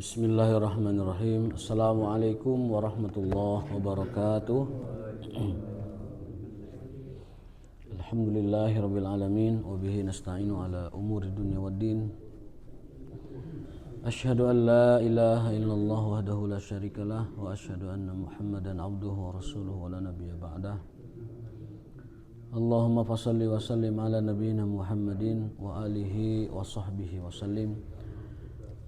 Bismillahirrahmanirrahim. Assalamualaikum warahmatullahi wabarakatuh. Alhamdulillahirabbil alamin wa bihi nasta'inu ala umuri dunya waddin. Asyhadu an la ilaha illallah wahdahu la syarikalah wa asyhadu anna Muhammadan abduhu wa rasuluhu wa la nabiyya ba'dah. Allahumma fashalli wa sallim ala nabiyyina Muhammadin wa alihi wa sahbihi wa sallim.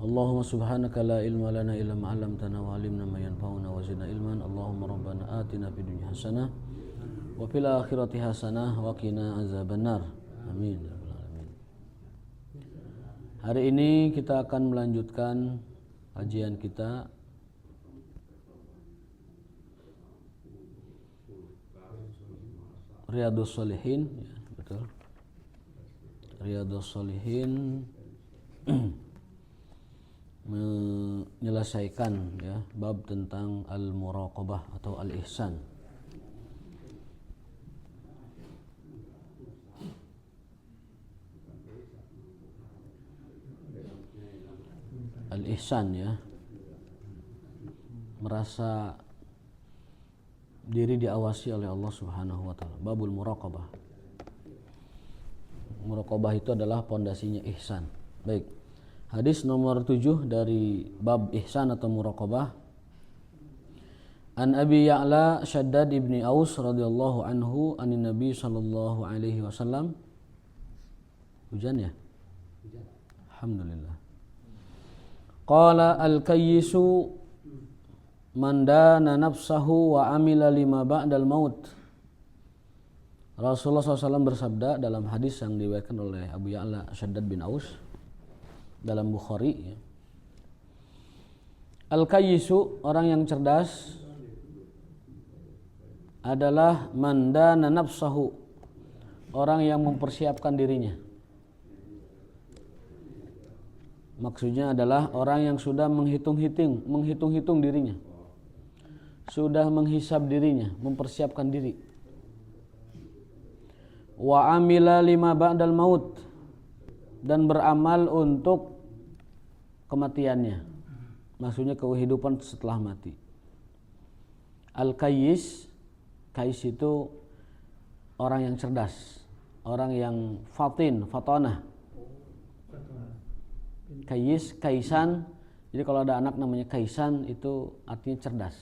Allahumma subhanaka la ilma lana illa ma 'allamtana wa 'allimna ma yanfa'una wa zidna ilman. Allahumma rabbana atina fid dunya hasanah wa fil akhirati hasanah wa qina azabannar. Amin ya rabbal alamin. Hari ini kita akan melanjutkan kajian kita Riyadhus Shalihin, ya, betul. Riyadhus Shalihin menyelesaikan ya bab tentang al-muraqabah atau al-ihsan. Al-ihsan ya, merasa diri diawasi oleh Allah Subhanahu wa taala. Babul muraqabah. Muraqabah itu adalah pondasinya ihsan. Baik. Hadis nomor 7 dari bab ihsan atau muraqabah. An Abi Ya'la Shaddad ibni Aus radhiyallahu anhu anin Nabi sallallahu alaihi wasallam. Hujan ya? Hujan. Alhamdulillah. Qala al-kayyisu man dana nafsahu wa amila lima ba'dal maut. Rasulullah SAW bersabda dalam hadis yang diriwayatkan oleh Abu Ya'la Shaddad bin Aus dalam Bukhari ya. Al-kayyisu, orang yang cerdas, adalah man dana nafsahu, orang yang mempersiapkan dirinya. Maksudnya adalah orang yang sudah menghitung-hitung dirinya, sudah menghisab dirinya, mempersiapkan diri. Wa amila lima ba'dal maut, dan beramal untuk kematiannya, maksudnya kehidupan setelah mati. Al-kayyis, kais itu orang yang cerdas, orang yang fatonah. Kayyis, kaisan. Jadi kalau ada anak namanya kaisan itu artinya cerdas.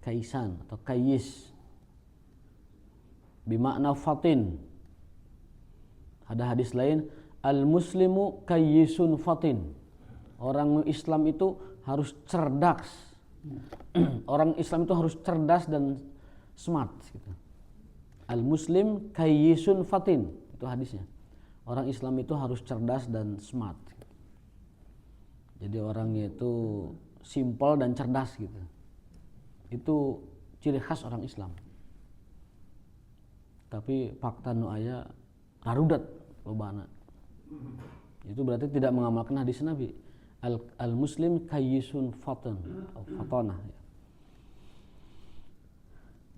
Kaisan atau kayyis bimakna fatin. Ada hadis lain, al-muslimu kayyisun fatin. Orang Islam itu harus cerdas. Orang Islam itu harus cerdas dan smart gitu. Al-muslim kayyisun fatin, itu hadisnya. Orang Islam itu harus cerdas dan smart. Jadi orangnya itu simple dan cerdas gitu. Itu ciri khas orang Islam. Tapi fakta nu aya karudat lobana. Itu berarti tidak mengamalkan hadis Nabi. Al-muslim kayyisun fatonah.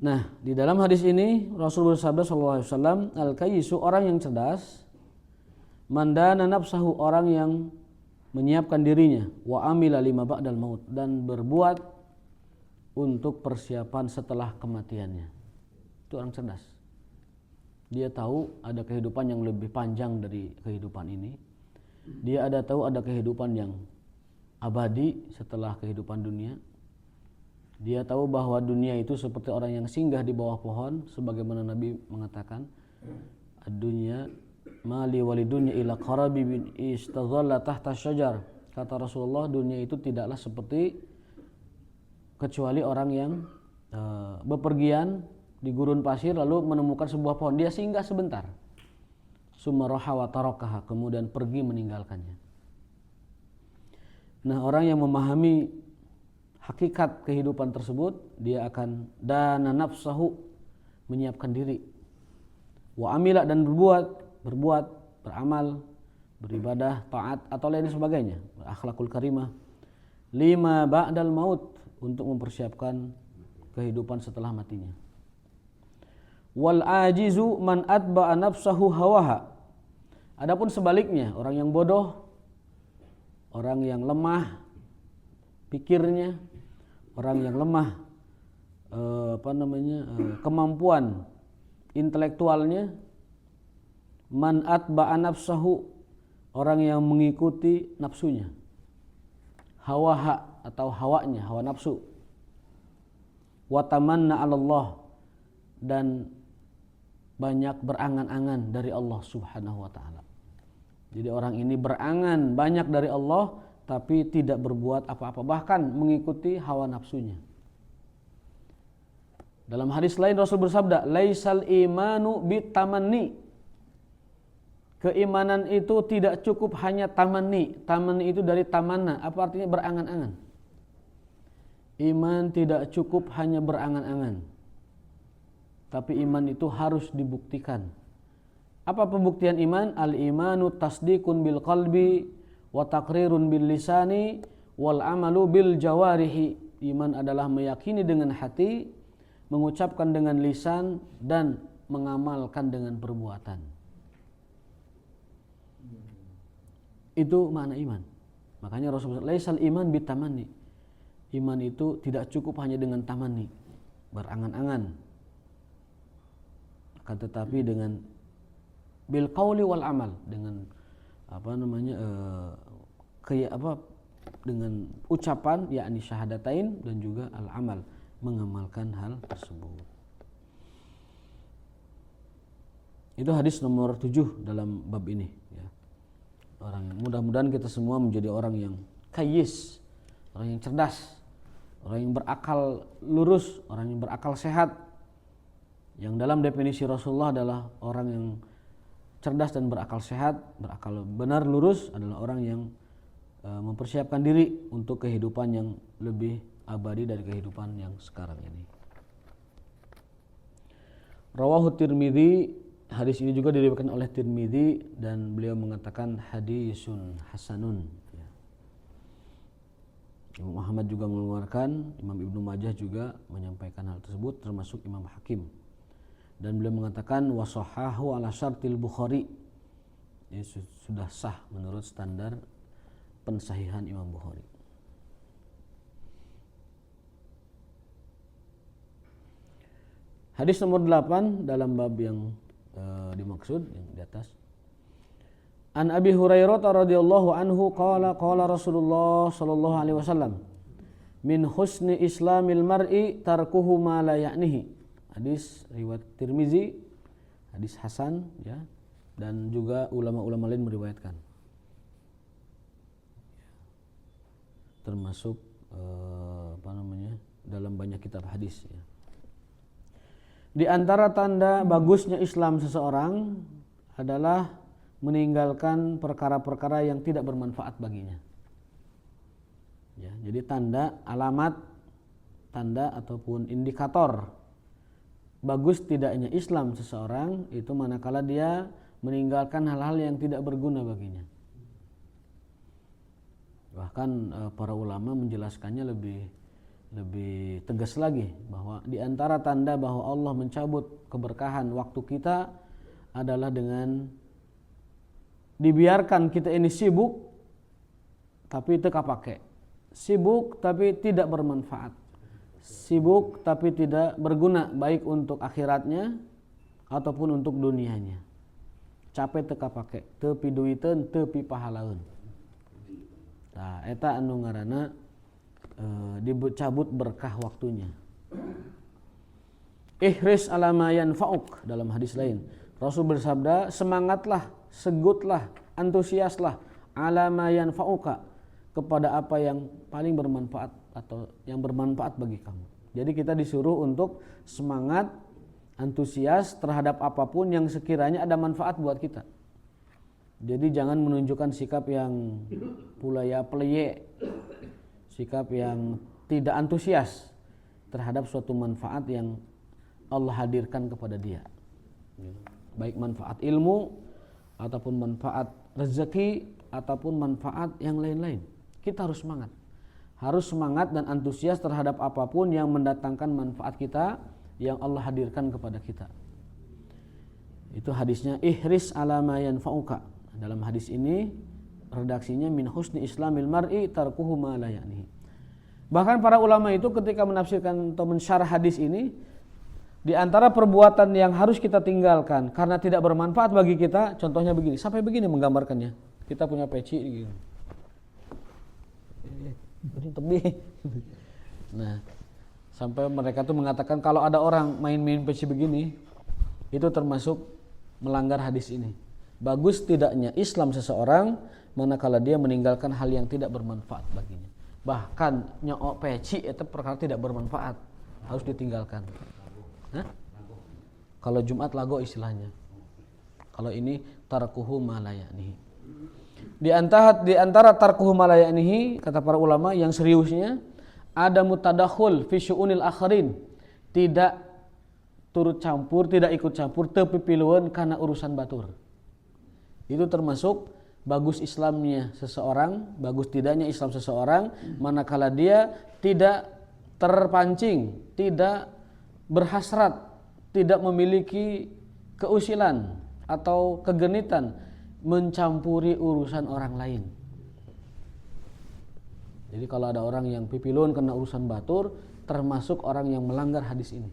Nah, di dalam hadis ini Rasulullah bersabda sallallahu alaihi wasallam, al-kayyisu, orang yang cerdas, mandana nafsahu, orang yang menyiapkan dirinya, wa amila lima ba'dal maut, dan berbuat untuk persiapan setelah kematiannya. Itu orang cerdas. Dia tahu ada kehidupan yang lebih panjang dari kehidupan ini. Dia tahu ada kehidupan yang abadi setelah kehidupan dunia. Dia tahu bahwa dunia itu seperti orang yang singgah di bawah pohon, sebagaimana Nabi mengatakan, ad-dunya mali walidunya ila qarabi bin istadhalla tahta syajar. Kata Rasulullah, dunia itu tidaklah seperti kecuali orang yang bepergian di gurun pasir lalu menemukan sebuah pohon, dia singgah sebentar. Sumaraha wa tarakaha, kemudian pergi meninggalkannya. Nah, orang yang memahami hakikat kehidupan tersebut, dia akan dana nafsahu, menyiapkan diri. Wa amila, dan berbuat, beramal, beribadah, taat atau lain sebagainya, akhlakul karimah. Lima ba'dal maut, untuk mempersiapkan kehidupan setelah matinya. Wal ajizu man atba'a nafsahu hawaha. Adapun sebaliknya, orang yang bodoh orang yang lemah pikirnya, orang yang lemah kemampuan intelektualnya. Man atba'a nafsahu, orang yang mengikuti nafsunya, hawaha atau hawanya, hawa nafsu. Wa tamanna 'ala Allah, dan banyak berangan-angan dari Allah Subhanahu wa taala. Jadi orang ini berangan banyak dari Allah tapi tidak berbuat apa-apa, bahkan mengikuti hawa nafsunya. Dalam hadis lain Rasul bersabda, laisal imanu bitamanni. Keimanan itu tidak cukup hanya tamanni. Tamanni itu dari tamanna, apa artinya? Berangan-angan. Iman tidak cukup hanya berangan-angan, tapi iman itu harus dibuktikan. Apa pembuktian iman? Al-imanu tasdiqun bil qalbi wa taqrirun bil lisani wal amalu bil jawarihi. Iman adalah meyakini dengan hati, mengucapkan dengan lisan, dan mengamalkan dengan perbuatan. Itu makna iman. Makanya Rasulullah laisal iman bitamanni. Iman itu tidak cukup hanya dengan tamanni, berangan-angan. Akan tetapi dengan bil qauli wal amal, dengan dengan ucapan yakni syahadatain, dan juga al amal, mengamalkan hal tersebut. Itu hadis nomor 7 dalam bab ini ya. Mudah-mudahan kita semua menjadi orang yang kayis, orang yang cerdas, orang yang berakal lurus, orang yang berakal sehat. Yang dalam definisi Rasulullah adalah orang yang cerdas dan berakal sehat, berakal benar lurus adalah orang yang mempersiapkan diri untuk kehidupan yang lebih abadi dari kehidupan yang sekarang ini. Rawahu Tirmidzi, hadis ini juga diriwayatkan oleh Tirmidzi dan beliau mengatakan hadisun hasanun. Imam Ahmad juga mengeluarkan, Imam Ibnu Majah juga menyampaikan hal tersebut, termasuk Imam Hakim. Dan beliau mengatakan wasahahu ala syartil Bukhari. Ini sudah sah menurut standar pensahihan Imam Bukhari. Hadis nomor 8 dalam bab yang dimaksud yang di atas. An Abi Hurairah radhiyallahu anhu qala Rasulullah sallallahu alaihi wasallam min husni islamil mar'i tarkuhu ma la ya'nihi. Hadis riwayat Tirmizi, hadis hasan ya, dan juga ulama-ulama lain meriwayatkan. Termasuk dalam banyak kitab hadis ya. Di antara tanda bagusnya Islam seseorang adalah meninggalkan perkara-perkara yang tidak bermanfaat baginya. Ya, jadi alamat ataupun indikator bagus tidaknya Islam seseorang itu manakala dia meninggalkan hal-hal yang tidak berguna baginya. Bahkan para ulama menjelaskannya lebih tegas lagi, bahwa di antara tanda bahwa Allah mencabut keberkahan waktu kita adalah dengan dibiarkan kita ini sibuk tapi teka pakai, sibuk tapi tidak bermanfaat, sibuk tapi tidak berguna baik untuk akhiratnya ataupun untuk dunianya. Capek teka pakai, teu pi duiteun, teu pi pahalaeun. Nah, eta anu ngaranna dicabut berkah waktunya. Ihris ala ma yanfa'uk, dalam hadis lain Rasul bersabda, semangatlah, segutlah, antusiaslah ala ma yanfa'uka, kepada apa yang paling bermanfaat atau yang bermanfaat bagi kamu. Jadi kita disuruh untuk semangat, antusias terhadap apapun yang sekiranya ada manfaat buat kita. Jadi jangan menunjukkan sikap yang pulaya peleye, sikap yang tidak antusias terhadap suatu manfaat yang Allah hadirkan kepada dia. Baik manfaat ilmu ataupun manfaat rezeki ataupun manfaat yang lain-lain. Kita harus semangat. Harus semangat dan antusias terhadap apapun yang mendatangkan manfaat kita yang Allah hadirkan kepada kita. Itu hadisnya ihris ala ma yanfa'uka. Dalam hadis ini redaksinya min husni islamil mar'i tarkuhu ma la ya'nihi. Bahkan para ulama itu ketika menafsirkan atau mensyarah hadis ini, di antara perbuatan yang harus kita tinggalkan karena tidak bermanfaat bagi kita, contohnya begini, sampai begini menggambarkannya. Kita punya peci gitu. Ini tebih. Nah, sampai mereka tuh mengatakan kalau ada orang main-main peci begini, itu termasuk melanggar hadis ini. Bagus tidaknya Islam seseorang manakala dia meninggalkan hal yang tidak bermanfaat baginya. Bahkan nyok peci itu perkara tidak bermanfaat, harus ditinggalkan. Hah? Kalau Jumat lago istilahnya. Kalau ini tarkuhu ma la ya'nihi. Di antara tarkuhu ma la ya'nihi, kata para ulama yang seriusnya, ada mutadakhul fi syu'unil akharin. Tidak turut campur, tidak ikut campur teu pipilueun kana urusan batur. Itu termasuk bagus Islamnya seseorang, bagus tidaknya Islam seseorang manakala dia tidak terpancing, tidak berhasrat, tidak memiliki keusilan atau kegenitan mencampuri urusan orang lain. Jadi kalau ada orang yang pipilun kena urusan batur, termasuk orang yang melanggar hadis ini,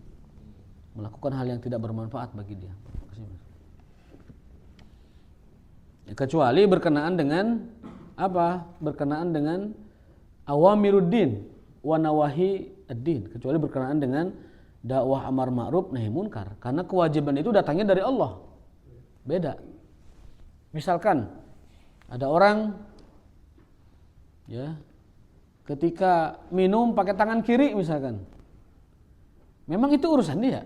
melakukan hal yang tidak bermanfaat bagi dia. Kecuali berkenaan dengan apa? Berkenaan dengan awamiruddin wa nawahi ad-din. Kecuali berkenaan dengan dakwah amar ma'ruf nahi munkar, karena kewajiban itu datangnya dari Allah. Beda. Misalkan ada orang ya ketika minum pakai tangan kiri misalkan. Memang itu urusan dia.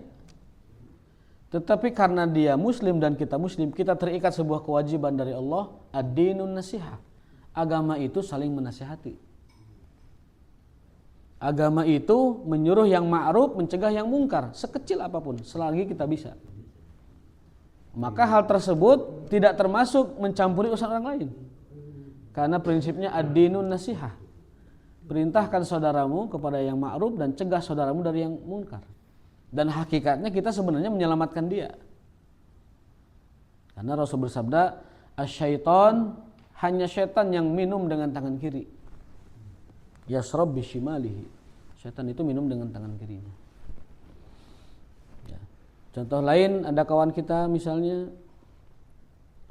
Tetapi karena dia muslim dan kita muslim, kita terikat sebuah kewajiban dari Allah, ad-dinun nasihah. Agama itu saling menasihati. Agama itu menyuruh yang ma'ruf, mencegah yang mungkar, sekecil apapun, selagi kita bisa. Maka hal tersebut tidak termasuk mencampuri urusan orang lain. Karena prinsipnya ad-dinun nasihah. Perintahkan saudaramu kepada yang ma'ruf dan cegah saudaramu dari yang mungkar. Dan hakikatnya kita sebenarnya menyelamatkan dia. Karena Rasul bersabda, "Asyaiton, hanya syaitan yang minum dengan tangan kiri. Yasrab bishimalihi." Syaitan itu minum dengan tangan kirinya. Ya. Contoh lain, ada kawan kita misalnya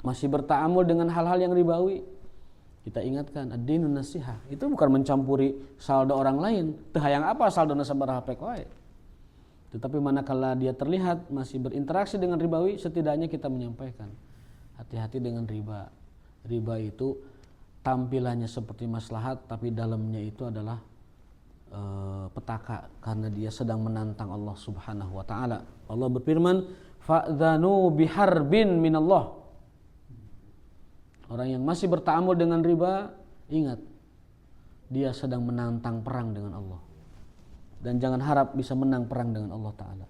masih berta'amul dengan hal-hal yang ribawi. Kita ingatkan, ad-dinun nasihah. Itu bukan mencampuri saldo orang lain. Teu hayang apa saldo sabaraha pek wae. Tetapi manakala dia terlihat masih berinteraksi dengan ribawi, setidaknya kita menyampaikan, hati-hati dengan riba. Riba itu tampilannya seperti maslahat, tapi dalamnya itu adalah petaka, karena dia sedang menantang Allah Subhanahu wa taala. Allah berfirman, "Fa'dzanu biharbin minallah." Orang yang masih berta'amul dengan riba, ingat, dia sedang menantang perang dengan Allah. Dan jangan harap bisa menang perang dengan Allah Ta'ala.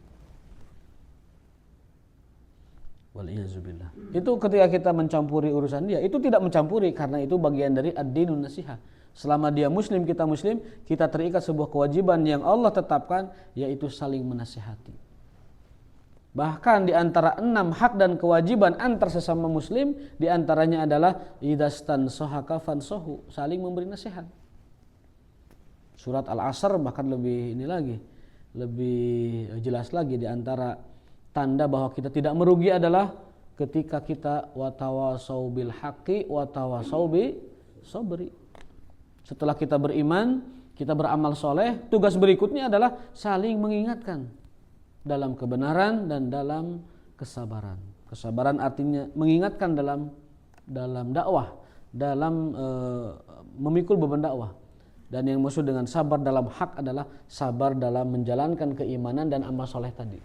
Waliyazubillah. Itu ketika kita mencampuri urusan dia, itu tidak mencampuri, karena itu bagian dari ad-dinun nasihah. Selama dia muslim, kita terikat sebuah kewajiban yang Allah tetapkan, yaitu saling menasihati. Bahkan di antara 6 hak dan kewajiban antar sesama muslim, di antaranya adalah idastansohaka fansohu, saling memberi nasihat. Surat Al-Asr bahkan lebih jelas lagi, di antara tanda bahwa kita tidak merugi adalah ketika kita watawasau bil haqqi watawasau bis sabri. Setelah kita beriman, kita beramal soleh, tugas berikutnya adalah saling mengingatkan dalam kebenaran dan dalam kesabaran. Kesabaran artinya mengingatkan dalam dakwah, dalam memikul beban dakwah. Dan yang maksud dengan sabar dalam hak adalah sabar dalam menjalankan keimanan dan amal soleh tadi.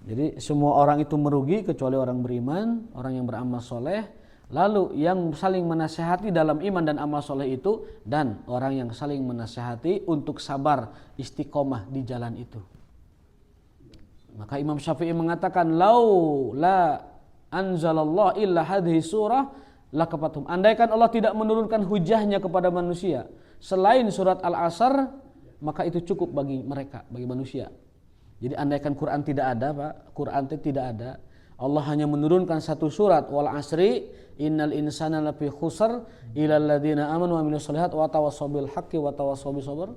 Jadi semua orang itu merugi kecuali orang beriman, orang yang beramal soleh, lalu yang saling menasihati dalam iman dan amal soleh itu, dan orang yang saling menasihati untuk sabar istiqomah di jalan itu. Maka Imam Syafi'i mengatakan, "Lau la anzalallah illa hadhihi surah lakafathum." Andaikan Allah tidak menurunkan hujahnya kepada manusia selain surat Al-Asr, maka itu cukup bagi mereka, bagi manusia. Jadi andaikan Quran tidak ada, Pak, Quran itu tidak ada, Allah hanya menurunkan satu surat, wal asri innal insana lafi khusr illal ladzina amanu wa amilus solihat wa tawassaw bil haqqi wa tawassaw bis sabr.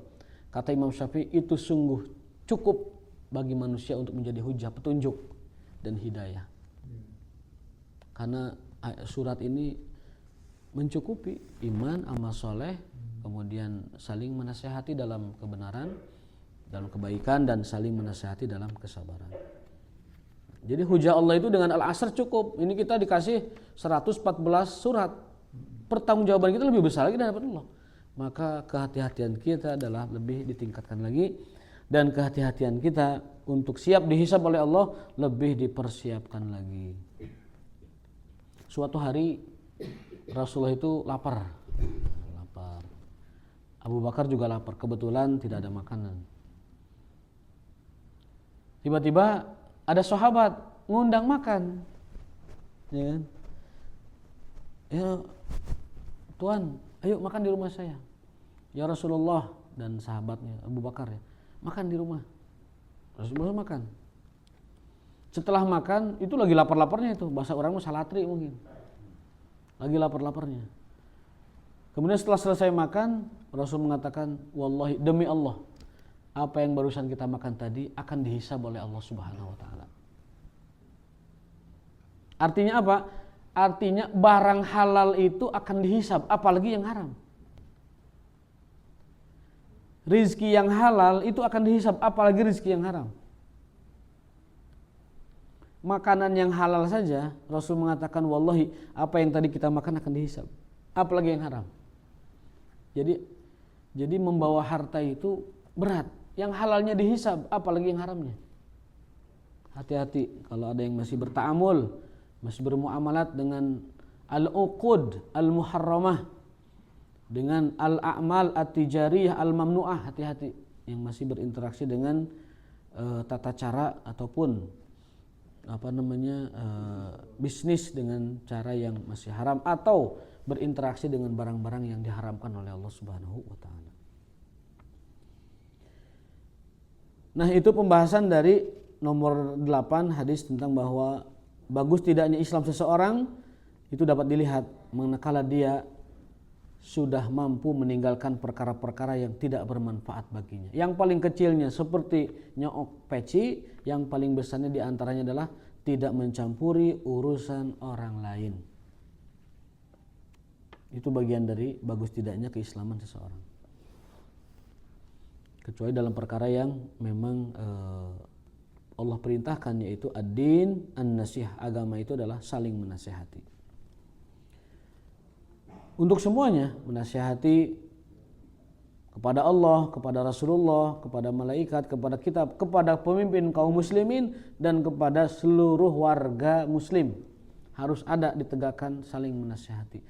Kata Imam Syafi'i, itu sungguh cukup bagi manusia untuk menjadi hujah, petunjuk dan hidayah. Karena surat ini mencukupi iman, amal soleh, kemudian saling menasihati dalam kebenaran, dalam kebaikan, dan saling menasihati dalam kesabaran. Jadi hujah Allah itu dengan Al-Asr cukup. Ini kita dikasih 114 surat. Pertanggungjawaban kita lebih besar lagi dari Allah. Maka kehati-hatian kita adalah lebih ditingkatkan lagi, dan kehati-hatian kita untuk siap dihisab oleh Allah lebih dipersiapkan lagi. Suatu hari Rasulullah itu lapar. Abu Bakar juga lapar. Kebetulan tidak ada makanan. Tiba-tiba ada sahabat ngundang makan, ya kan? Ya Tuhan, ayo makan di rumah saya. Ya Rasulullah, dan sahabatnya Abu Bakar, ya, makan di rumah. Rasulullah makan. Setelah makan itu lagi lapar-laparnya itu, bahasa orang mah salatri mungkin. Lagi lapar-laparnya. Kemudian setelah selesai makan, Rasul mengatakan, wallahi, demi Allah, apa yang barusan kita makan tadi akan dihisab oleh Allah Subhanahu wa taala. Artinya apa? Artinya barang halal itu akan dihisab, apalagi yang haram. Rizki yang halal itu akan dihisab, apalagi rizki yang haram. Makanan yang halal saja Rasul mengatakan, wallahi, apa yang tadi kita makan akan dihisab, apalagi yang haram. Jadi membawa harta itu berat. Yang halalnya dihisab, apalagi yang haramnya. Hati-hati kalau ada yang masih berta'amul, masih bermuamalat dengan al-uqud al-muharramah, dengan al-a'mal at-tijariyah al-mamnu'ah. Hati-hati yang masih berinteraksi dengan tata cara ataupun bisnis dengan cara yang masih haram, atau berinteraksi dengan barang-barang yang diharamkan oleh Allah Subhanahu wa taala. Nah, itu pembahasan dari nomor 8 hadis tentang bahwa bagus tidaknya Islam seseorang itu dapat dilihat manakala dia sudah mampu meninggalkan perkara-perkara yang tidak bermanfaat baginya. Yang paling kecilnya seperti nyokok peci, yang paling besarnya diantaranya adalah tidak mencampuri urusan orang lain. Itu bagian dari bagus tidaknya keislaman seseorang. Kecuali dalam perkara yang memang Allah perintahkan, yaitu ad-din an-nasihah. Agama itu adalah saling menasihati. Untuk semuanya, menasihati kepada Allah, kepada Rasulullah, kepada malaikat, kepada kitab, kepada pemimpin kaum muslimin, dan kepada seluruh warga muslim. Harus ada ditegakkan saling menasihati.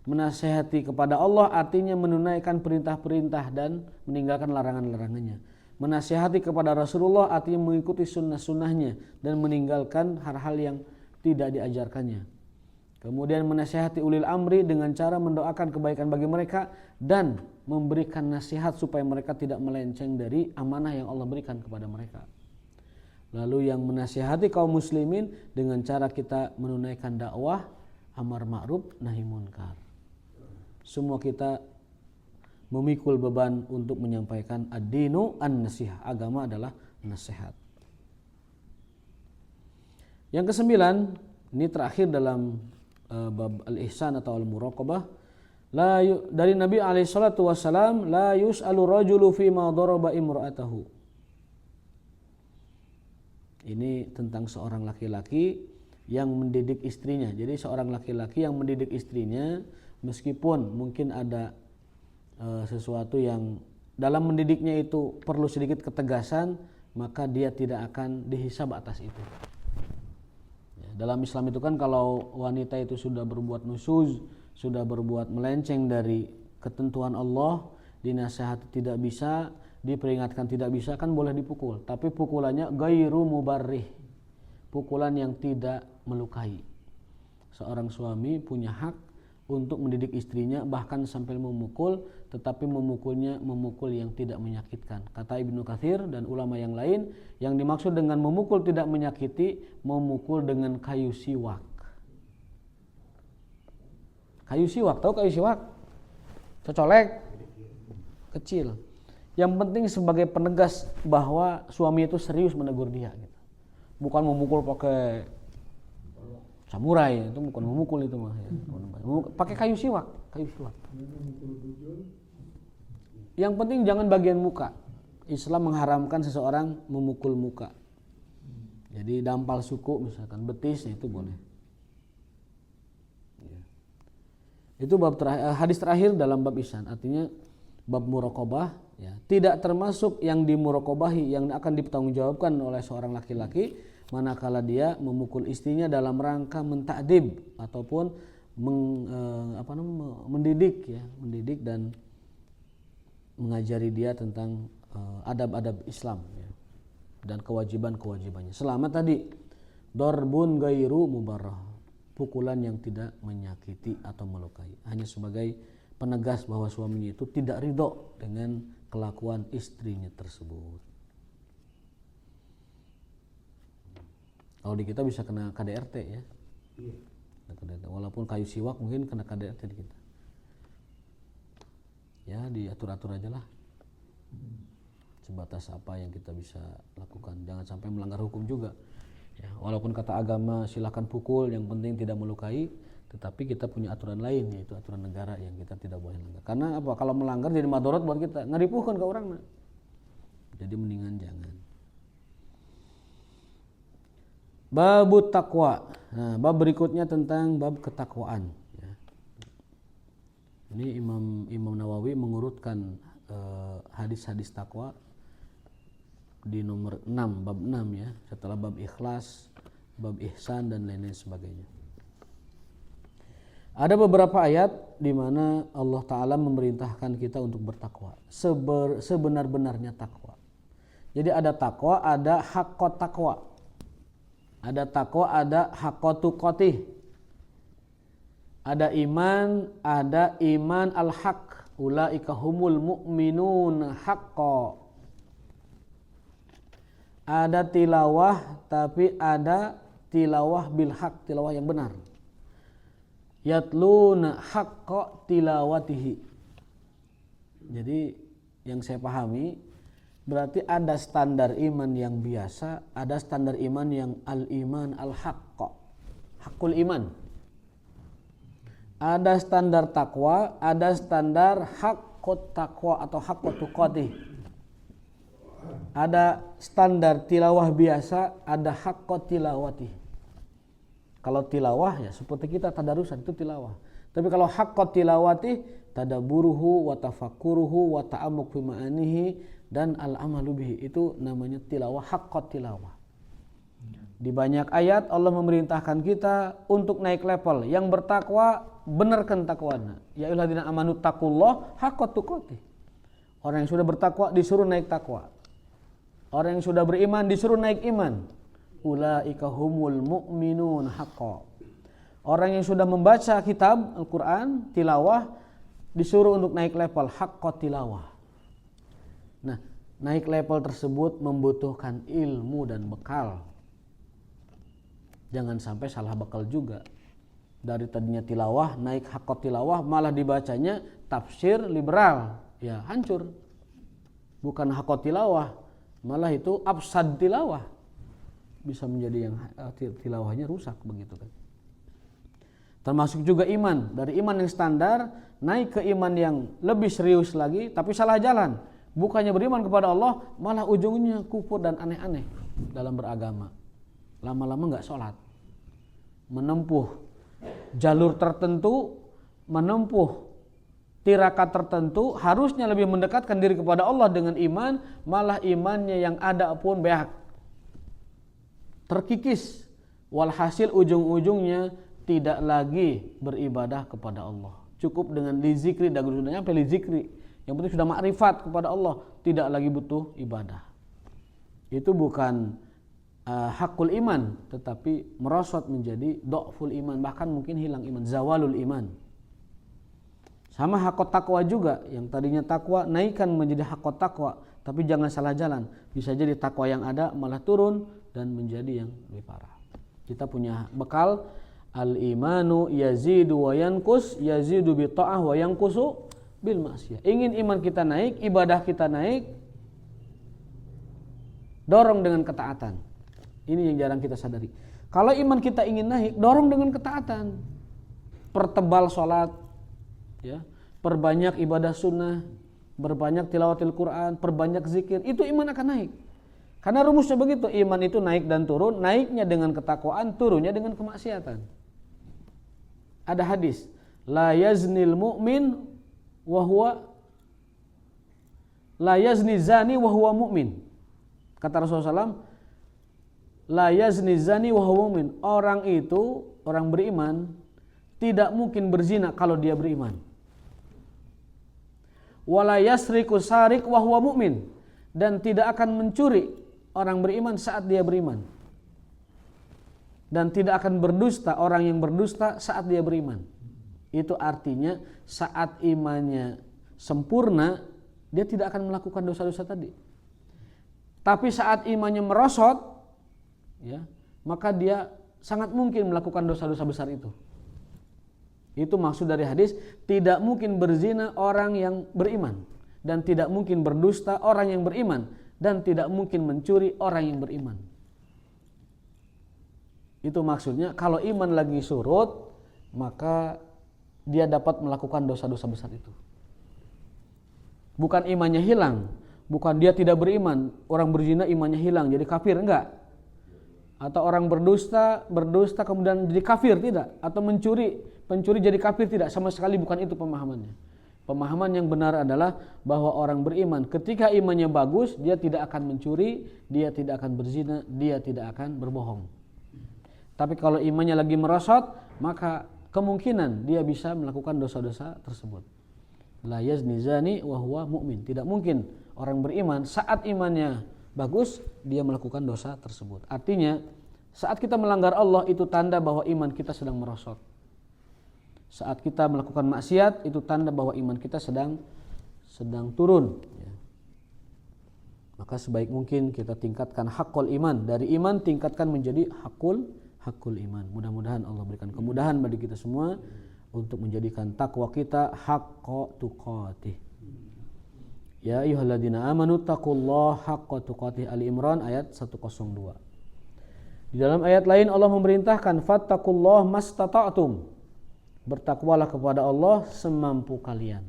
Menasihati kepada Allah artinya menunaikan perintah-perintah dan meninggalkan larangan-larangannya. Menasihati kepada Rasulullah artinya mengikuti sunnah-sunnahnya dan meninggalkan hal-hal yang tidak diajarkannya. Kemudian menasihati ulil amri dengan cara mendoakan kebaikan bagi mereka dan memberikan nasihat supaya mereka tidak melenceng dari amanah yang Allah berikan kepada mereka. Lalu yang menasihati kaum muslimin dengan cara kita menunaikan dakwah amar ma'ruf nahi munkar. Semua kita memikul beban untuk menyampaikan ad-dinu an-nasihah. Agama adalah nasihat. Yang ke-9, ini terakhir dalam bab al-ihsan atau al-muraqabah. Dari Nabi alaihissalatu wassalam, la yus'alu rajulu fima daraba imra'atahu. Ini tentang seorang laki-laki yang mendidik istrinya. Jadi seorang laki-laki yang mendidik istrinya, meskipun mungkin ada sesuatu yang dalam mendidiknya itu perlu sedikit ketegasan, maka dia tidak akan dihisab atas itu. Dalam Islam itu kan kalau wanita itu sudah berbuat nusuz, sudah berbuat melenceng dari ketentuan Allah, dinasihati tidak bisa, diperingatkan tidak bisa, kan boleh dipukul. Tapi pukulannya ghairu mubarrih, pukulan yang tidak melukai. Seorang suami punya hak untuk mendidik istrinya, bahkan sampai memukul, tetapi memukul yang tidak menyakitkan. Kata Ibnu Katsir dan ulama yang lain, yang dimaksud dengan memukul tidak menyakiti, memukul dengan kayu siwak. Kayu siwak, tahu kayu siwak? Cocolek kecil. Yang penting sebagai penegas bahwa suami itu serius menegur dia gitu. Bukan memukul pakai samurai, itu bukan memukul itu mah ya. Pakai kayu siwak. Yang penting jangan bagian muka. Islam mengharamkan seseorang memukul muka. Jadi dampal suku misalkan betis itu boleh. Itu bab hadis terakhir dalam bab ihsan, artinya bab muraqabah ya, tidak termasuk yang dimuraqabahi yang akan dipertanggungjawabkan oleh seorang laki-laki manakala dia memukul istrinya dalam rangka mentakdib ataupun mendidik dan mengajari dia tentang adab-adab Islam ya, dan kewajiban-kewajibannya. Selama tadi darbun gairu mubarrah, pukulan yang tidak menyakiti atau melukai, hanya sebagai penegas bahwa suaminya itu tidak ridho dengan kelakuan istrinya tersebut. Kalau di kita bisa kena KDRT ya. Walaupun kayu siwak mungkin kena KDRT di kita. Ya diatur-atur aja lah. Sebatas apa yang kita bisa lakukan. Jangan sampai melanggar hukum juga. Ya, walaupun kata agama silakan pukul, yang penting tidak melukai, tetapi kita punya aturan lain, yaitu aturan negara yang kita tidak boleh langgar. Karena apa? Kalau melanggar jadi madarat buat kita, ngeripuhkan ke orang. Jadi mendingan jangan. Babut taqwa. Nah, bab berikutnya tentang bab ketakwaan. Ya. Ini Imam Nawawi mengurutkan hadis-hadis takwa di nomor 6, bab 6 ya, setelah bab ikhlas, bab ihsan dan lain-lain sebagainya. Ada beberapa ayat di mana Allah Ta'ala memerintahkan kita untuk bertakwa, sebenar-benarnya takwa. Jadi ada takwa, ada haqqat takwa. Ada takwa, ada haqqatu qatih. Ada iman al-haq. Ulaika humul mu'minun haqqa. Ada tilawah, tapi ada tilawah bil haq, tilawah yang benar. Yatluna haqqa tilawatihi. Jadi yang saya pahami berarti ada standar iman yang biasa, ada standar iman yang al-iman al-haqqa, haqqul iman. Ada standar takwa, ada standar haqqut takwa atau haqqut tuqatih. Ada standar tilawah biasa, ada haqqat tilawati. Kalau tilawah ya seperti kita tadarusan itu tilawah. Tapi kalau haqqat tilawati, tadabburuhu wa tafakkuruhu wa ta'ammuq fi ma'anihi dan al-amalu bihi, itu namanya tilawah, haqqat tilawah. Di banyak ayat Allah memerintahkan kita untuk naik level. Yang bertakwa, benarkan takwanya. Ya ayyuhalladzina amanu taqullah haqqat tuqatih. Orang yang sudah bertakwa disuruh naik takwa. Orang yang sudah beriman disuruh naik iman. Ulaika humul mu'minun haqqa. Orang yang sudah membaca kitab Al-Quran, tilawah, disuruh untuk naik level haqqa tilawah. Nah, naik level tersebut membutuhkan ilmu dan bekal. Jangan sampai salah bekal juga. Dari tadinya tilawah, naik haqqa tilawah, malah dibacanya tafsir liberal. Ya, hancur. Bukan haqqa tilawah, malah itu absad tilawah, bisa menjadi yang tilawahnya rusak begitu kan. Termasuk juga iman, dari iman yang standar naik ke iman yang lebih serius lagi, tapi salah jalan. Bukannya beriman kepada Allah, malah ujungnya kufur dan aneh-aneh dalam beragama. Lama-lama nggak sholat, menempuh jalur tertentu, menempuh tirakat tertentu, harusnya lebih mendekatkan diri kepada Allah dengan iman, malah imannya yang ada pun beak, terkikis. Walhasil ujung-ujungnya tidak lagi beribadah kepada Allah. Cukup dengan lizikri, dan sudah nyampe lizikri, yang penting sudah makrifat kepada Allah, tidak lagi butuh ibadah. Itu bukan hakul iman, tetapi merosot menjadi dhaful iman, bahkan mungkin hilang iman, zawalul iman. Sama hakot takwa juga, yang tadinya takwa naikkan menjadi hakot takwa, tapi jangan salah jalan. Bisa jadi takwa yang ada malah turun dan menjadi yang lebih parah. Kita punya bekal al-imanu yazidu wa yanqus, yazidu bi ta'ah wa yanqusu bil ma'siyah. Ingin iman kita naik, ibadah kita naik, dorong dengan ketaatan. Ini yang jarang kita sadari. Kalau iman kita ingin naik, dorong dengan ketaatan. Pertebal sholat, ya, perbanyak ibadah sunnah, berbanyak tilawatil Quran, perbanyak zikir, itu iman akan naik. Karena rumusnya begitu, iman itu naik dan turun, naiknya dengan ketakwaan, turunnya dengan kemaksiatan. Ada hadis, la yaznil mu'min wa huwa la yazni zani wa huwa mu'min. Kata Rasulullah SAW, la yazni zani wa huwa mu'min. Orang itu, orang beriman, tidak mungkin berzina kalau dia beriman. Wala yasriku sarik wa huwa mu'min, dan tidak akan mencuri orang beriman saat dia beriman. Dan tidak akan berdusta orang yang berdusta saat dia beriman. Itu artinya saat imannya sempurna, dia tidak akan melakukan dosa-dosa tadi. Tapi saat imannya merosot, ya, maka dia sangat mungkin melakukan dosa-dosa besar itu. Itu maksud dari hadis, tidak mungkin berzina orang yang beriman, dan tidak mungkin berdusta orang yang beriman, dan tidak mungkin mencuri orang yang beriman. Itu maksudnya kalau iman lagi surut, maka dia dapat melakukan dosa-dosa besar itu. Bukan imannya hilang, bukan dia tidak beriman, orang berzina imannya hilang jadi kafir, enggak. Atau orang berdusta kemudian jadi kafir, tidak. Atau pencuri jadi kafir, tidak. Sama sekali bukan itu pemahamannya. Pemahaman yang benar adalah bahwa orang beriman ketika imannya bagus, dia tidak akan mencuri, dia tidak akan berzina, dia tidak akan berbohong. Tapi kalau imannya lagi merosot, maka kemungkinan dia bisa melakukan dosa-dosa tersebut. La yazni zani wa huwa mu'min. Tidak mungkin orang beriman saat imannya bagus dia melakukan dosa tersebut. Artinya saat kita melanggar Allah itu tanda bahwa iman kita sedang merosot. Saat kita melakukan maksiat itu tanda bahwa iman kita sedang turun, ya. Maka sebaik mungkin kita tingkatkan hakul iman, dari iman tingkatkan menjadi hakul iman. Mudah-mudahan Allah berikan kemudahan bagi kita semua untuk menjadikan takwa kita haqqa tuqatih. Ya ayyuhalladzina amanu taqullaha haqqa tuqatih. Ali Imran ayat 102. Di dalam ayat lain Allah memerintahkan fattaqullaha mastata'tum. Bertakwalah kepada Allah semampu kalian.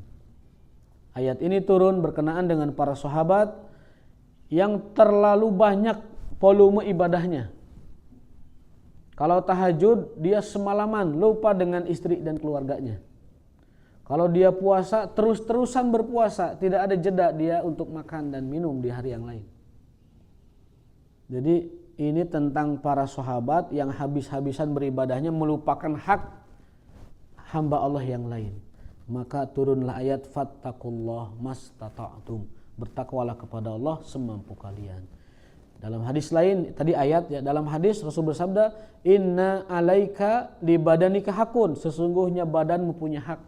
Ayat ini turun berkenaan dengan para sahabat yang terlalu banyak volume ibadahnya. Kalau tahajud dia semalaman lupa dengan istri dan keluarganya. Kalau dia puasa terus-terusan berpuasa, tidak ada jeda dia untuk makan dan minum di hari yang lain. Jadi ini tentang para sahabat yang habis-habisan beribadahnya melupakan hak hamba Allah yang lain. Maka turunlah ayat fattaqullah mastata'tum. Bertakwalah kepada Allah semampu kalian. Dalam hadis lain, tadi ayat ya, dalam hadis Rasul bersabda, "Inna alaika li badanika hakun." Sesungguhnya badanmu punya hak.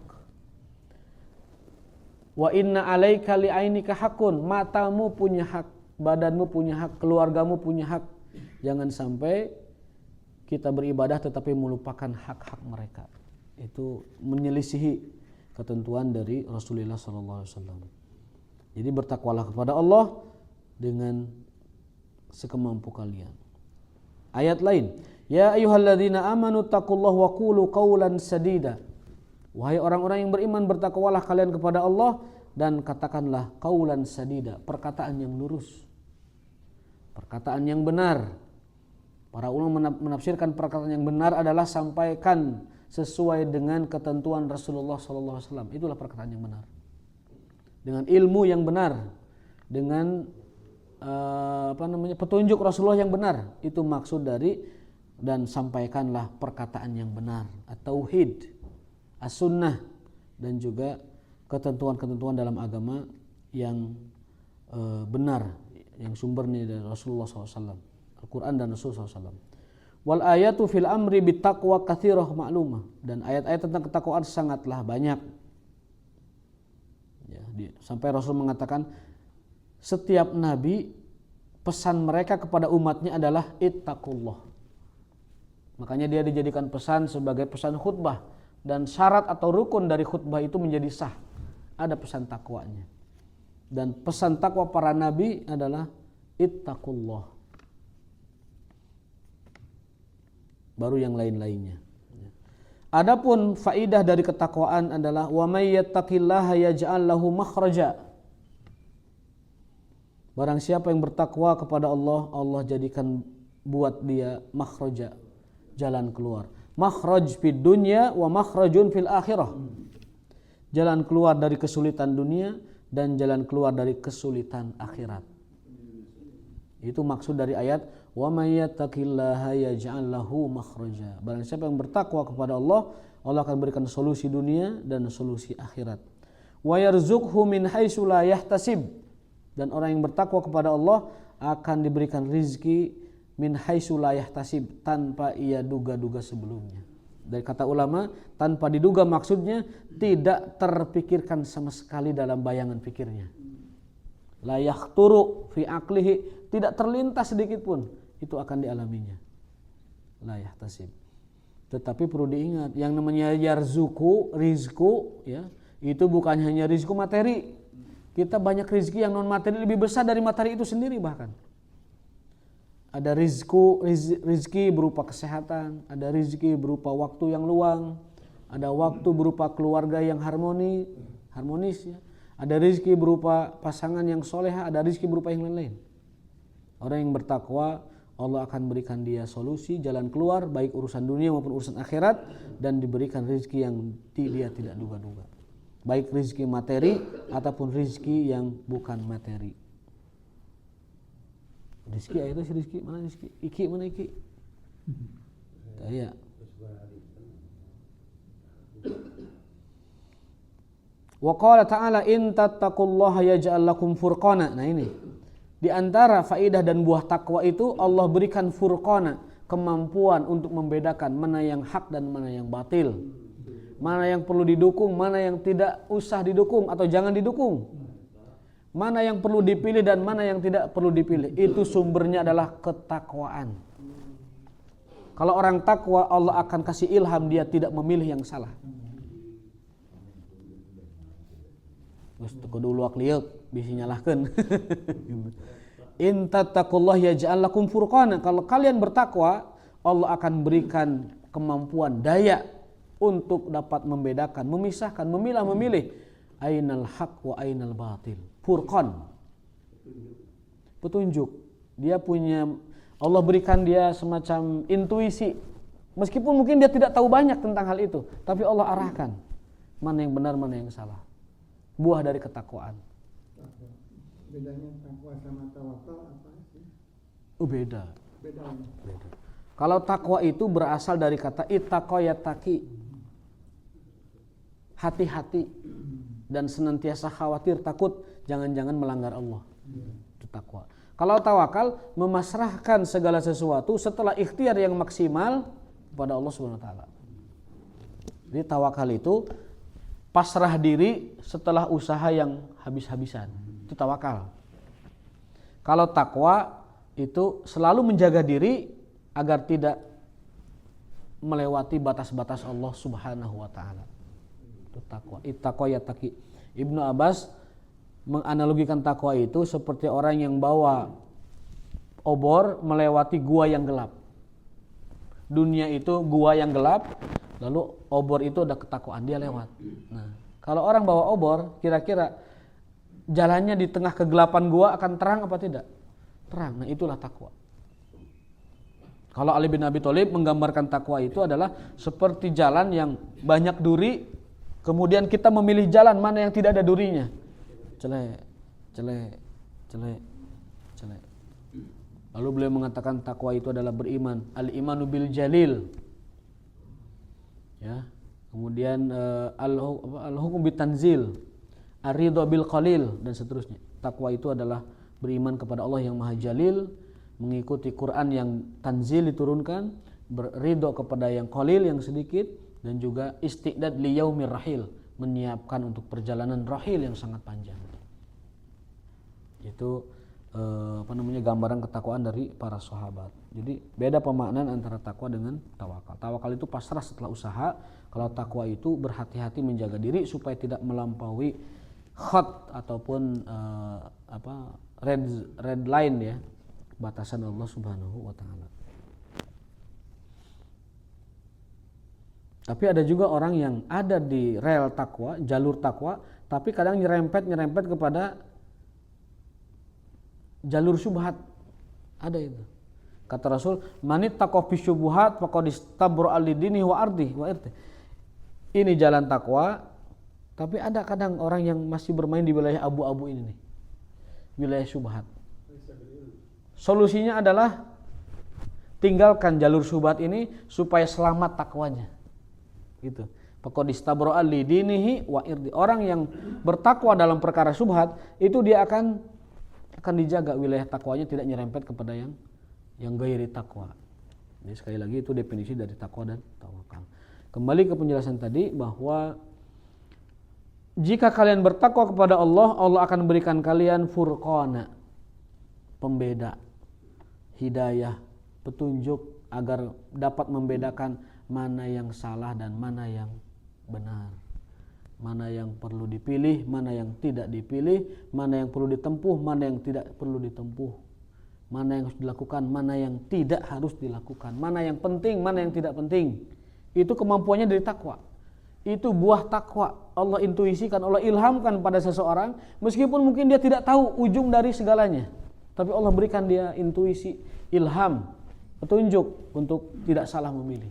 Wa inna alaika li ainika hakun. Matamu punya hak, badanmu punya hak, keluargamu punya hak. Jangan sampai kita beribadah tetapi melupakan hak-hak mereka. Itu menyelisihi ketentuan dari Rasulullah SAW. Jadi bertakwalah kepada Allah dengan sekemampu kalian. Ayat lain, ya ayyuhalladzina amanu taqullaha wa qulu qawlan sadida. Wahai orang-orang yang beriman, bertakwalah kalian kepada Allah dan katakanlah qawlan sadida, perkataan yang lurus, perkataan yang benar. Para ulama menafsirkan perkataan yang benar adalah sampaikan sesuai dengan ketentuan Rasulullah SAW. Itulah perkataan yang benar. Dengan ilmu yang benar, dengan petunjuk Rasulullah yang benar. Itu maksud dari dan sampaikanlah perkataan yang benar, at-tauhid, as-sunnah, dan juga ketentuan-ketentuan dalam agama yang benar, yang sumbernya dari Rasulullah SAW, Al-Quran dan Rasulullah SAW. Wal ayatu fil amri bittaqwa katsirah ma'lumah. Dan ayat-ayat tentang ketakwaan sangatlah banyak. Sampai Rasul mengatakan setiap nabi pesan mereka kepada umatnya adalah ittaqullah. Makanya dia dijadikan pesan sebagai pesan khutbah, dan syarat atau rukun dari khutbah itu menjadi sah. Ada pesan takwanya. Dan pesan takwa para nabi adalah ittaqullah. Baru yang lain-lainnya. Adapun faidah dari ketakwaan adalah wa may yattaqillaha yaj'al lahu makhraja. Barang siapa yang bertakwa kepada Allah, Allah jadikan buat dia makhraja, jalan keluar. Makhraj fid dunya wa makhrajun fil akhirah. Jalan keluar dari kesulitan dunia dan jalan keluar dari kesulitan akhirat. Itu maksud dari ayat wa may yattaqillaha yaj'al lahu makhraja. Barang siapa yang bertakwa kepada Allah, Allah akan berikan solusi dunia dan solusi akhirat. Wa yarzuqhu min haitsu la yahtasib. Dan orang yang bertakwa kepada Allah akan diberikan rizki min haitsu la yahtasib, tanpa ia duga-duga sebelumnya. Dari kata ulama, tanpa diduga maksudnya tidak terpikirkan sama sekali dalam bayangan pikirnya. La yahturu fi aqlihi, tidak terlintas sedikit pun itu akan dialaminya. La yahtasib. Tetapi perlu diingat, yang namanya yarzuku, rizku, ya, itu bukan hanya rizku materi. Kita banyak rizki yang non materi lebih besar dari materi itu sendiri bahkan. Ada rizki berupa kesehatan, ada rizki berupa waktu yang luang, ada waktu berupa keluarga yang harmonis, ya. Ada rizki berupa pasangan yang soleha, ada rizki berupa yang lain-lain. Orang yang bertakwa, Allah akan berikan dia solusi, jalan keluar, baik urusan dunia maupun urusan akhirat, dan diberikan rizki yang dia tidak duga-duga. Baik rizki materi ataupun rizki yang bukan materi. Rizki itu si rizki, mana rizki? Iki mana iki? Ya. Wa qala ta'ala in tattaqullaha yaj'al lakum furqana. Nah ini. Di antara faedah dan buah takwa itu Allah berikan furqana, kemampuan untuk membedakan mana yang hak dan mana yang batil. Mana yang perlu didukung, mana yang tidak usah didukung atau jangan didukung. Mana yang perlu dipilih dan mana yang tidak perlu dipilih. Itu sumbernya adalah ketakwaan. Kalau orang takwa, Allah akan kasih ilham dia tidak memilih yang salah. Terus kudu luak liuk bisa nyalahkeun. In tattaqullah yaj'al lakum furqana. Kalau kalian bertakwa, Allah akan berikan kemampuan daya untuk dapat membedakan, memisahkan, memilih ainal haq wa ainal batil. Furqan, petunjuk. Dia punya, Allah berikan dia semacam intuisi. Meskipun mungkin dia tidak tahu banyak tentang hal itu, tapi Allah arahkan mana yang benar, mana yang salah. Buah dari ketakwaan. Bedanya takwa sama tawakal apa sih? Beda. Bedanya. Beda. Kalau takwa itu berasal dari kata ittaqa yattaqi. Hati-hati dan senantiasa khawatir, takut jangan-jangan melanggar Allah. Itu takwa. Kalau tawakal, memasrahkan segala sesuatu setelah ikhtiar yang maksimal kepada Allah Subhanahu wa taala. Jadi tawakal itu pasrah diri setelah usaha yang habis-habisan. Itu tawakal. Kalau takwa itu selalu menjaga diri agar tidak melewati batas-batas Allah Subhanahu wa taala. Itu takwa. Ittaqwa yattaqi. Ibnu Abbas menganalogikan takwa itu seperti orang yang bawa obor melewati gua yang gelap. Dunia itu gua yang gelap, lalu obor itu ada ketakwaan, dia lewat. Nah, kalau orang bawa obor, kira-kira jalannya di tengah kegelapan gua akan terang apa tidak? Terang. Nah, itulah takwa. Kalau Ali bin Abi Thalib menggambarkan takwa itu adalah seperti jalan yang banyak duri, kemudian kita memilih jalan mana yang tidak ada durinya. Celek. Lalu beliau mengatakan takwa itu adalah beriman. Al-imanu bil jalil. Ya. Kemudian al-hukm bitanzil. Ar-ridha bil qalil dan seterusnya. Takwa itu adalah beriman kepada Allah yang Maha Jalil, mengikuti Quran yang tanzil diturunkan, berridho kepada yang qalil yang sedikit, dan juga istiqdad li yaumir rahil, menyiapkan untuk perjalanan rahil yang sangat panjang. Itu gambaran ketakwaan dari para sahabat. Jadi beda pemaknaan antara takwa dengan tawakal. Tawakal itu pasrah setelah usaha. Kalau takwa itu berhati-hati menjaga diri supaya tidak melampaui khat ataupun red line ya, batasan Allah Subhanahu wa taala. Tapi ada juga orang yang ada di rel takwa, jalur takwa, tapi kadang nyerempet kepada jalur syubhat. Ada itu. Kata Rasul, "Manit taqwa fi syubhat faqad istabra al-dini wa ardi wa irti." Ini jalan takwa, tapi ada kadang orang yang masih bermain di wilayah abu-abu ini nih. Wilayah syubhat. Solusinya adalah tinggalkan jalur syubhat ini supaya selamat takwanya. Gitu. Faqad istabra al-dinihi wa irdi. Orang yang bertakwa dalam perkara syubhat, itu dia akan dijaga wilayah takwanya, tidak nyerempet kepada yang gairi takwa. Jadi sekali lagi itu definisi dari takwa dan tawakal. Kembali ke penjelasan tadi bahwa jika kalian bertakwa kepada Allah, Allah akan berikan kalian furqana, pembeda, hidayah, petunjuk agar dapat membedakan mana yang salah dan mana yang benar. Mana yang perlu dipilih, mana yang tidak dipilih, mana yang perlu ditempuh, mana yang tidak perlu ditempuh, mana yang harus dilakukan, mana yang tidak harus dilakukan, mana yang penting, mana yang tidak penting. Itu kemampuannya dari takwa. Itu buah takwa. Allah intuisikan, Allah ilhamkan pada seseorang, meskipun mungkin dia tidak tahu ujung dari segalanya, tapi Allah berikan dia intuisi, ilham, petunjuk untuk tidak salah memilih.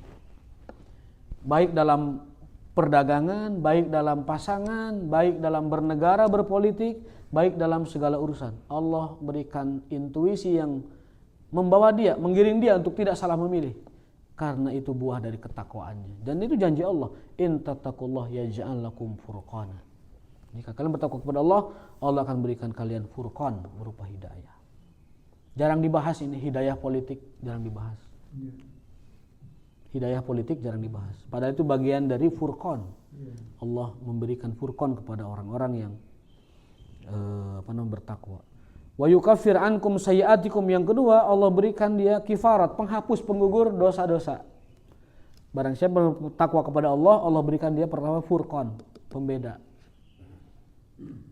Baik dalam perdagangan, baik dalam pasangan, baik dalam bernegara, berpolitik, baik dalam segala urusan. Allah berikan intuisi yang membawa dia, menggiring dia untuk tidak salah memilih. Karena itu buah dari ketakwaannya. Dan itu janji Allah, in tattaqullah yaj'al lakum furqana. Jika kalian bertakwa kepada Allah, Allah akan berikan kalian furqan berupa hidayah. Jarang dibahas ini, hidayah politik jarang dibahas. Hidayah politik jarang dibahas. Padahal itu bagian dari furqan. Allah memberikan furqan kepada orang-orang yang bertakwa. Wa yukaffir ankum sayyi'atikum, yang kedua Allah berikan dia kifarat, penghapus, penggugur dosa-dosa. Barang siapa bertakwa kepada Allah, Allah berikan dia pertama furqan, pembeda.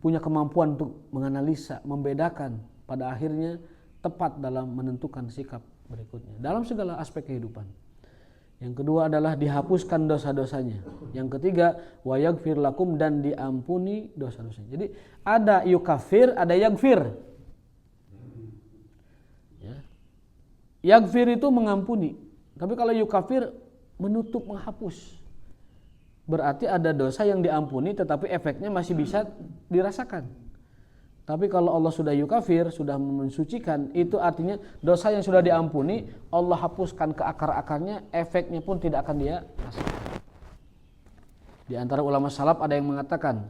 Punya kemampuan untuk menganalisa, membedakan, pada akhirnya tepat dalam menentukan sikap berikutnya dalam segala aspek kehidupan. Yang kedua adalah dihapuskan dosa-dosanya. Yang ketiga, wa yaghfir lakum, dan diampuni dosa-dosanya. Jadi ada yukafir, ada yaghfir. Ya. Yaghfir itu mengampuni. Tapi kalau yukafir menutup, menghapus. Berarti ada dosa yang diampuni tetapi efeknya masih bisa dirasakan. Tapi kalau Allah sudah yukafir, sudah mensucikan, itu artinya dosa yang sudah diampuni, Allah hapuskan ke akar-akarnya, efeknya pun tidak akan dia rasakan. Di antara ulama salaf ada yang mengatakan,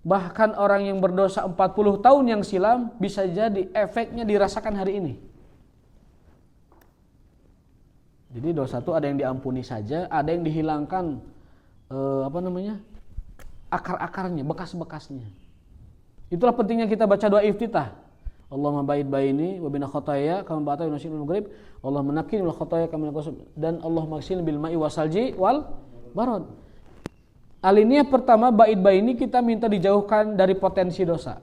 bahkan orang yang berdosa 40 tahun yang silam, bisa jadi efeknya dirasakan hari ini. Jadi dosa itu ada yang diampuni saja, ada yang dihilangkan akar-akarnya, bekas-bekasnya. Itulah pentingnya kita baca doa iftitah. Allahumma ba'id baini wa bina khotoya kama ba'ata wa nasyirul maghrib. Allah menakin wal khotoya kama nasyirul, dan Allah maksil bil ma'i wasalji wal barad. Alinea pertama, ba'id baini, kita minta dijauhkan dari potensi dosa,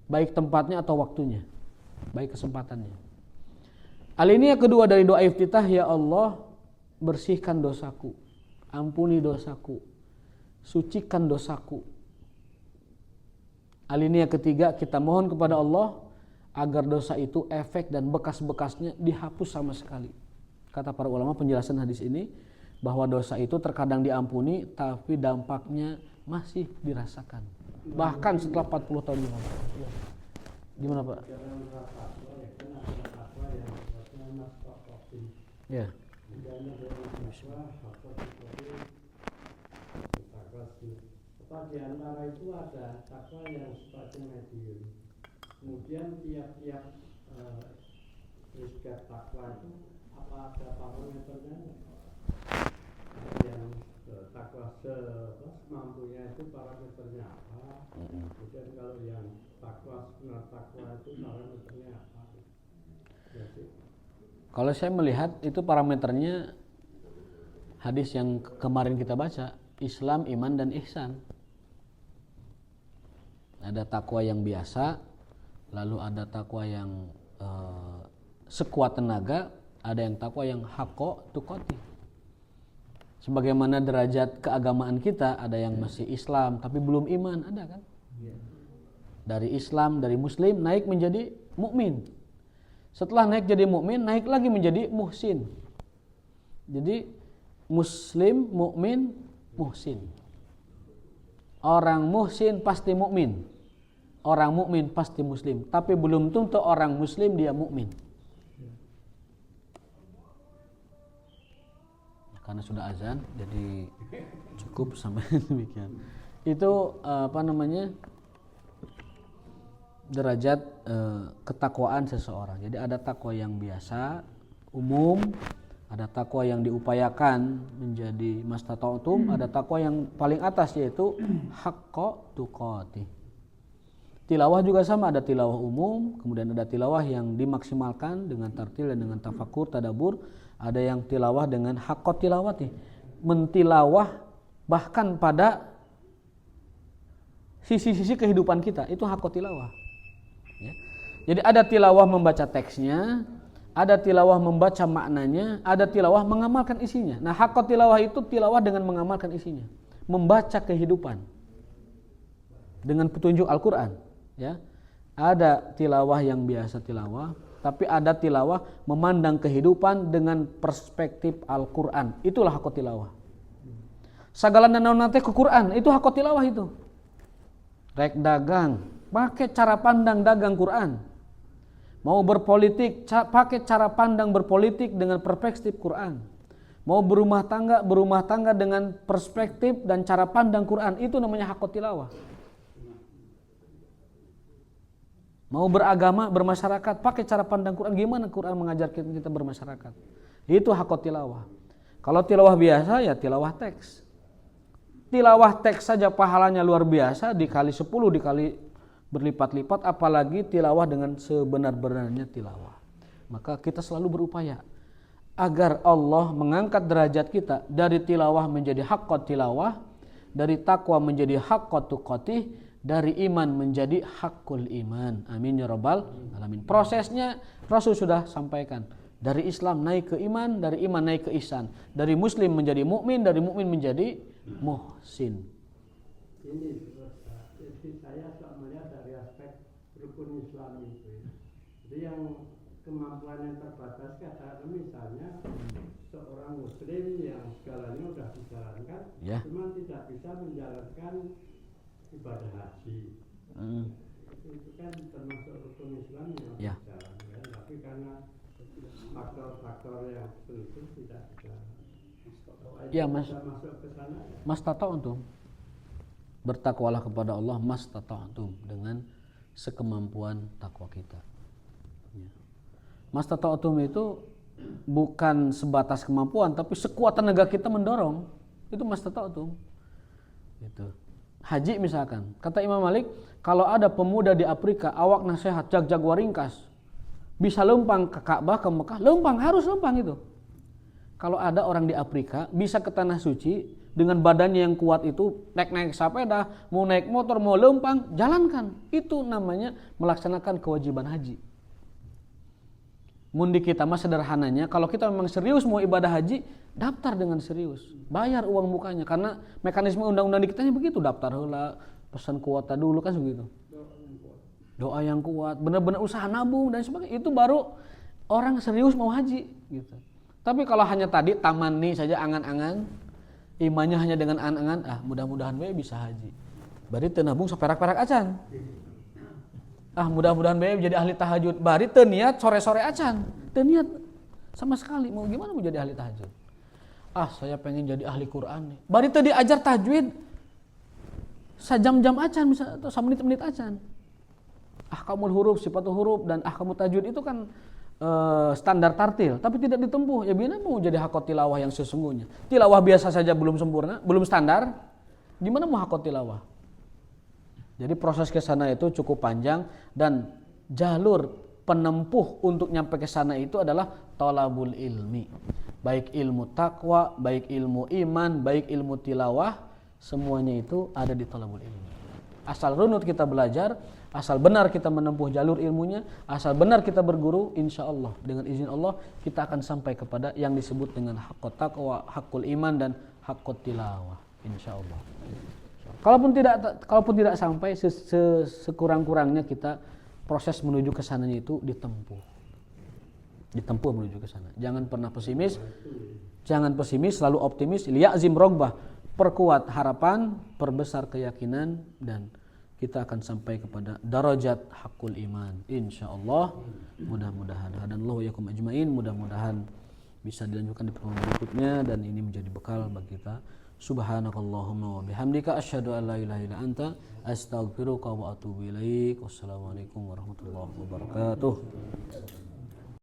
baik tempatnya atau waktunya, baik kesempatannya. Alinea kedua dari doa iftitah, ya Allah bersihkan dosaku, ampuni dosaku, sucikan dosaku. Alinea ketiga, kita mohon kepada Allah agar dosa itu, efek dan bekas-bekasnya dihapus sama sekali. Kata para ulama penjelasan hadis ini, bahwa dosa itu terkadang diampuni tapi dampaknya masih dirasakan. Bahkan setelah 40 tahun yang lalu. Gimana Pak? Ya. Di antara itu ada takwa yang sifatnya medium. Kemudian tiap-tiap takwa itu apa ada parameternya? Yang takwa semampunya itu parameternya apa? Kemudian kalau yang takwa benar takwa itu parameternya apa? Ya, sih. Kalau saya melihat itu parameternya hadis yang kemarin kita baca, Islam, iman, dan ihsan. Ada takwa yang biasa, lalu ada takwa yang sekuat tenaga, ada yang takwa yang hakko tukoti. Sebagaimana derajat keagamaan kita, ada yang masih Islam tapi belum iman, ada kan? Dari Islam, dari Muslim naik menjadi mukmin. Setelah naik jadi mukmin, naik lagi menjadi muhsin. Jadi Muslim, mukmin, muhsin. Orang muhsin pasti mukmin. Orang mukmin pasti muslim, tapi belum tentu orang muslim dia mukmin. Karena sudah azan, jadi cukup sampai demikian. Itu derajat ketakwaan seseorang. Jadi ada takwa yang biasa, umum, ada takwa yang diupayakan menjadi mastata'tum, ada takwa yang paling atas yaitu haqqa tuqatih. Tilawah juga sama, ada tilawah umum, kemudian ada tilawah yang dimaksimalkan dengan tartil dan dengan tafakur, tadabur. Ada yang tilawah dengan haqqat tilawati, mentilawah bahkan pada sisi-sisi kehidupan kita, itu haqqat tilawah. Ya. Jadi ada tilawah membaca teksnya, ada tilawah membaca maknanya, ada tilawah mengamalkan isinya. Nah, haqqat tilawah itu tilawah dengan mengamalkan isinya, membaca kehidupan dengan petunjuk Al-Quran. Ya, ada tilawah yang biasa tilawah, tapi ada tilawah memandang kehidupan dengan perspektif Al-Quran. Itulah haqqat tilawah. Sagalan dan nanti ke Quran, itu haqqat tilawah itu. Rek dagang, pakai cara pandang dagang Quran. Mau berpolitik, pakai cara pandang berpolitik dengan perspektif Quran. Mau berumah tangga dengan perspektif dan cara pandang Quran. Itu namanya haqqat tilawah. Mau beragama, bermasyarakat, pakai cara pandang Quran. Gimana Quran mengajarkan kita bermasyarakat? Itu haqqat tilawah. Kalau tilawah biasa ya tilawah teks. Tilawah teks saja pahalanya luar biasa, dikali 10, dikali berlipat-lipat, apalagi tilawah dengan sebenar-benarnya tilawah. Maka kita selalu berupaya agar Allah mengangkat derajat kita dari tilawah menjadi haqqat tilawah, dari takwa menjadi haqqat tuqatih, dari iman menjadi haqqul iman. Amin ya rabbal alamin. Prosesnya Rasul sudah sampaikan. Dari Islam naik ke iman, dari iman naik ke ihsan, dari muslim menjadi mukmin, dari mukmin menjadi muhsin. Ini jadi saya melihat dari aspek rukun Islam itu. Jadi yang kemampuan yang terbatas katakan misalnya seorang muslim yang segalanya sudah dijalankan, Ya. cuma tidak bisa menjalankan ibadah haji. Itu kan termasuk rukun Islam yang Ya. dijalankan, tapi karena faktor-faktor yang tertentu tidak bisa. Ya, Mas. Bisa masuk ke sana. Mastata'tum. Bertakwalah kepada Allah mastata'tum, dengan sekemampuan takwa kita. Ya. Mastata'tum itu bukan sebatas kemampuan, tapi sekuat tenaga kita mendorong. Itu mastata'tum. Gitu. Haji misalkan, kata Imam Malik, kalau ada pemuda di Afrika awakna sehat, jag-jag waringkas, bisa lempang ke Ka'bah, ke Mekah, lempang, harus lempang itu. Kalau ada orang di Afrika bisa ke tanah suci dengan badannya yang kuat itu, naik sepeda, mau naik motor, mau lempang, jalankan. Itu namanya melaksanakan kewajiban haji. Mundi kita mah sederhananya, kalau kita memang serius mau ibadah haji, daftar dengan serius, bayar uang mukanya, karena mekanisme undang-undang di kitanya begitu, daftar heula, pesan kuota dulu kan begitu. Doa yang kuat, benar-benar usaha nabung dan sebagainya, itu baru orang serius mau haji gitu. Tapi kalau hanya tadi tamani saja, angan-angan, imannya hanya dengan angan-angan, mudah-mudahan we bisa haji. Bari teu nabung saperak-perak acan. Mudah-mudahan bae jadi ahli tahajud. Bari teu niat sore-sore acan. Teu niat sama sekali. Mau gimana mau jadi ahli tahajud? Saya pengen jadi ahli Quran nih. Bari teu diajar tajwid. Sajam-jam acan misalnya, atau 1 menit-menit acan. Ahkamul huruf, sifatul huruf dan ahkamul tajwid itu kan standar tartil, tapi tidak ditempuh, ya bagaimana mau jadi hakot tilawah yang sesungguhnya? Tilawah biasa saja belum sempurna, belum standar, gimana mau hakot tilawah? Jadi proses ke sana itu cukup panjang dan jalur penempuh untuk nyampe ke sana itu adalah thalabul ilmi. Baik ilmu takwa, baik ilmu iman, baik ilmu tilawah, semuanya itu ada di thalabul ilmi. Asal runut kita belajar, asal benar kita menempuh jalur ilmunya, asal benar kita berguru, insya Allah dengan izin Allah kita akan sampai kepada yang disebut dengan hakut takwa, hakul iman dan hakut tilawah, insya Allah. Kalaupun tidak sampai, sekurang-kurangnya kita proses menuju ke sananya itu ditempuh menuju ke sana. Jangan pernah pesimis, selalu optimis. Liya'zim rogbah, perkuat harapan, perbesar keyakinan, dan kita akan sampai kepada darajat hakul iman, insyaallah. Mudah-mudahan hadanallahu wa yakum ajmain, mudah-mudahan bisa dilanjutkan di pertemuan berikutnya dan ini menjadi bekal bagi kita. Subhanakallahumma wa bihamdika asyhadu an la ilaha illa anta astaghfiruka wa atubu ilaik. Wassalamualaikum warahmatullahi wabarakatuh.